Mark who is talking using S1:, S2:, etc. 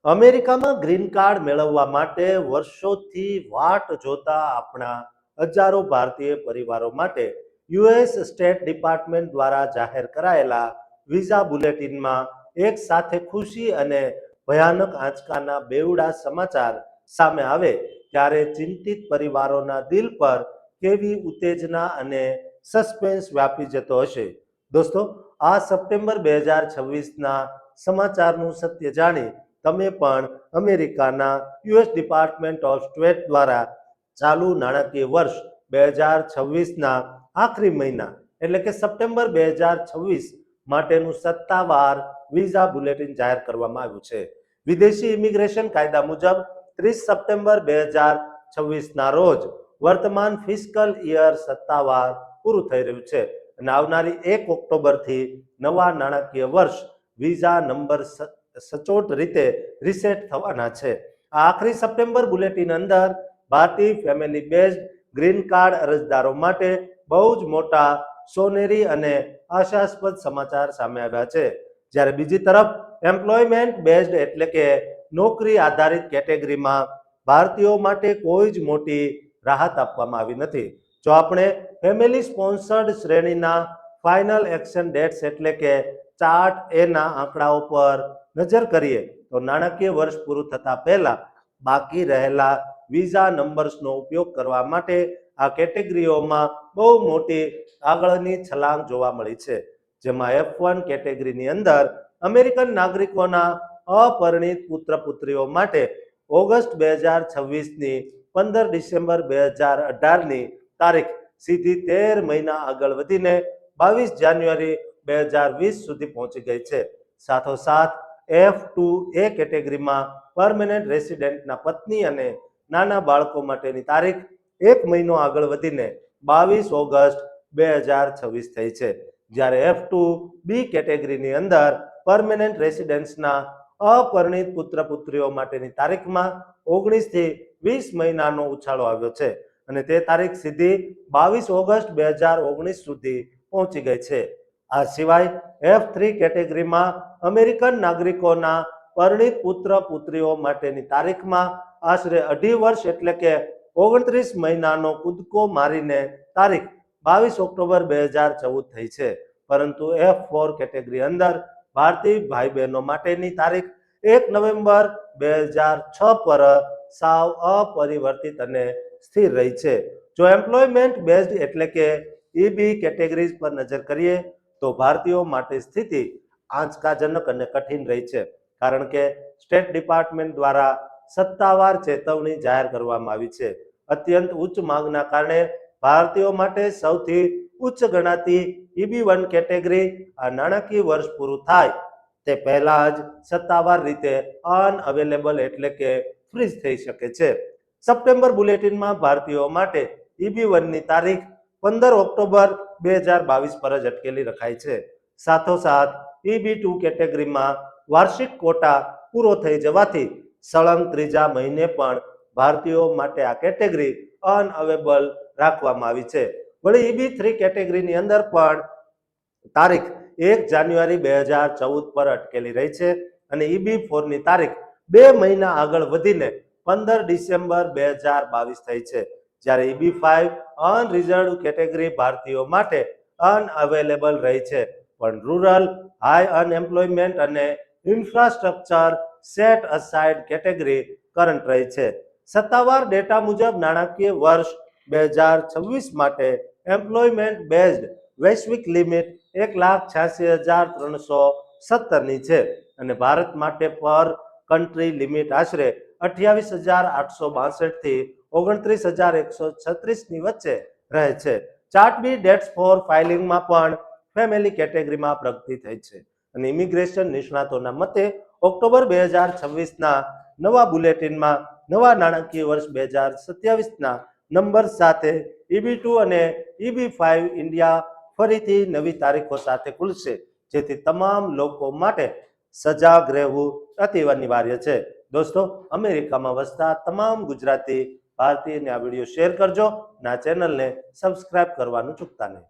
S1: અમેરિકામાં green card મેળવવા માટે વર્ષોથી વાટ જોતા આપણા હજારો ભારતીય પરિવારો માટે યુએસ સ્ટેટ ડિપાર્ટમેન્ટ દ્વારા જાહેર કરાયેલા વિઝા બુલેટિનમાં એક સાથે ખુશી અને ભયાનક આંચકાના બેવડા સમાચાર સામે આવે ત્યારે ચિંતિત પરિવારોના દિલ પર કેવી ઉત્તેજના અને સસ્પેન્સ વ્યાપી જતો હશે. દોસ્તો, આ સપ્ટેમ્બર 2026ના સમાચારનું સત્ય જાણી તમે પણ અમેરિકાના યુએસ ડિપાર્ટમેન્ટ ઓફ સ્ટેટ દ્વારા ચાલુ નાણાકીય વર્ષ 2026ના આખરી મહિના એટલે કે સપ્ટેમ્બર 2026 માટેનું સત્તાવાર વિઝા બુલેટિન જાહેર કરવામાં આવ્યું છે. વિદેશી ઇમિગ્રેશન કાયદા મુજબ 30 સપ્ટેમ્બર 2026ના રોજ વર્તમાન ફિસ્કલ યર સત્તાવાર પૂરું થઈ રહ્યું છે અને આવનારી 1 ઓક્ટોબરથી નવા નાણાકીય વર્ષ વિઝા નંબર સચોટ રીતે રીસેટ થવાના છે. આ આખરી સપ્ટેમ્બર બુલેટિન અંદર ભારતીય ફેમિલી બેઝડ ગ્રીન કાર્ડ અરજદારો માટે બહુ જ મોટા સોનેરી અને આશાસ્પદ સમાચાર સામે આવ્યા છે. જ્યારે બીજી તરફ એમ્પ્લોયમેન્ટ બેઝડ એટલે કે નોકરી આધારિત કેટેગરીમાં ભારતીયો માટે કોઈ જ મોટી રાહત આપવામાં આવી નથી. જો આપણે ફેમિલી સ્પોન્સર્ડ શ્રેણીના ફાઇનલ એક્શન ડેટ્સ એટલે કે ચાર્ટ એ ના આંકડાઓ પર નજર કરીએ તો નાણાકીય વર્ષ પૂરું થતા પહેલા બાકી રહેલા વિઝા નંબર્સનો ઉપયોગ કરવા માટે આ કેટેગરીઓમાં બહુ મોટી આગળની છલાંગ જોવા મળી છે. જેમાં F1 કેટેગરીની અંદર અમેરિકન નાગરિકોના અપરિણિત પુત્ર પુત્રીઓ માટે ઓગસ્ટ 2026ની 15 ડિસેમ્બર 2018ની તારીખ સીધી 13 મહિના આગળ વધીને 22 જાન્યુઆરી 2020 સુધી પહોંચી ગઈ છે. સાથોસાથ F2A કેટેગરીમાં પરમેનન્ટ રેસિડેન્ટના પત્ની અને નાના બાળકો માટેની તારીખ 1 મહિનો આગળ વધીને 22 ઓગસ્ટ 2026 થઈ છે. જ્યારે F2B કેટેગરીની અંદર પરમેનન્ટ રેસિડેન્ટ્સના અપરિણિત પુત્ર પુત્રીઓ માટેની તારીખમાં 19 થી 20 મહિનાનો ઉછાળો આવ્યો છે અને તે તારીખ સીધી 22 ઓગસ્ટ 2019 સુધી પહોંચી ગઈ છે. આ સિવાય F3 કેટેગરીમાં અમેરિકન નાગરિકોના પરિણિત પુત્ર પુત્રીઓ માટેની તારીખમાં આશરે 2.5 વર્ષ એટલે કે 29 મહિનાનો કૂદકો મારીને તારીખ 22 ઓક્ટોબર 2014 થઈ છે. પરંતુ F4 કેટેગરી અંદર ભારતીય ભાઈ બહેનો માટેની તારીખ 1 નવેમ્બર 2006 પર સાવ અપરિવર્તિત અને સ્થિર રહી છે. જો એમ્પ્લોયમેન્ટ બેઝડ એટલે કે EB કેટેગરીઝ પર નજર કરીએ તો ભારતીયો માટે સ્થિતિ આંચકાજનક અને કઠિન રહી છે, કારણ કે સ્ટેટ ડિપાર્ટમેન્ટ દ્વારા સત્તાવાર ચેતવણી જાહેર કરવામાં આવી છે. અત્યંત ઉચ્ચ માંગના કારણે ભારતીયો માટે સૌથી ઉચ્ચ ગણાતી EB1 કેટેગરી આ નાણાકીય વર્ષ પૂરું થાય તે પહેલા જ સત્તાવાર રીતે અનઅવેલેબલ એટલે કે ફ્રીઝ થઈ શકે છે. સપ્ટેમ્બર બુલેટિનમાં ભારતીયો માટે EB1ની તારીખ 15 ઓક્ટોબર 2022 પર જ અટકેલી રખાઈ છે. સાથોસાથ EB2 કેટેગરીમાં વાર્ષિક કોટા પૂરો થઈ જવાથી સળંગ ત્રીજા મહિને પણ ભારતીયો માટે આ કેટેગરી અનઅવેલેબલ રાખવામાં આવી છે. વળી EB3 કેટેગરીની અંદર પણ તારીખ 1 જાન્યુઆરી 2014 પર અટકેલી રહી છે અને EB4ની તારીખ 2 મહિના આગળ વધીને 15 ડિસેમ્બર 2022 થઈ છે. જ્યારે EB5 અનરિઝર્વડ કેટેગરી ભારતીયો માટે અનઅવેલેબલ રહી છે, પણ રૂરલ, હાઈ અનએમ્પ્લોયમેન્ટ અને infrastructure set aside category current રહી છે. સત્તાવાર ડેટા મુજબ નાણાકીય વર્ષ 2026 માટે એમ્પ્લોયમેન્ટ બેઝડ વૈશ્વિક લિમિટ 1,86,317ની છે અને ભારત માટે પર કન્ટ્રી લિમિટ આશરે 28,862 થી 29,136ની વચ્ચે રહે છે. ચાર્ટ બી ડેટ્સ ફોર ફાઇલિંગમાં પણ ફેમિલી કેટેગરીમાં પ્રગતિ થઈ છે અને ઇમિગ્રેશન નિષ્ણાતોના મતે ઓક્ટોબર 2026ના નવા બુલેટિનમાં નવા નાણાકીય વર્ષ 2027ના નંબર સાથે EB2 અને EB5 ઇન્ડિયા ફરીથી નવી તારીખો સાથે ખુલશે, જેથી તમામ લોકો માટે સજાગ રહેવું અતિ અનિવાર્ય છે. દોસ્તો, અમેરિકામાં વસતા તમામ ગુજરાતી ભારતીયને આ વિડીયો શેર કરજો અને આ ચેનલને સબસ્ક્રાઇબ કરવાનું ચૂકતા નહીં.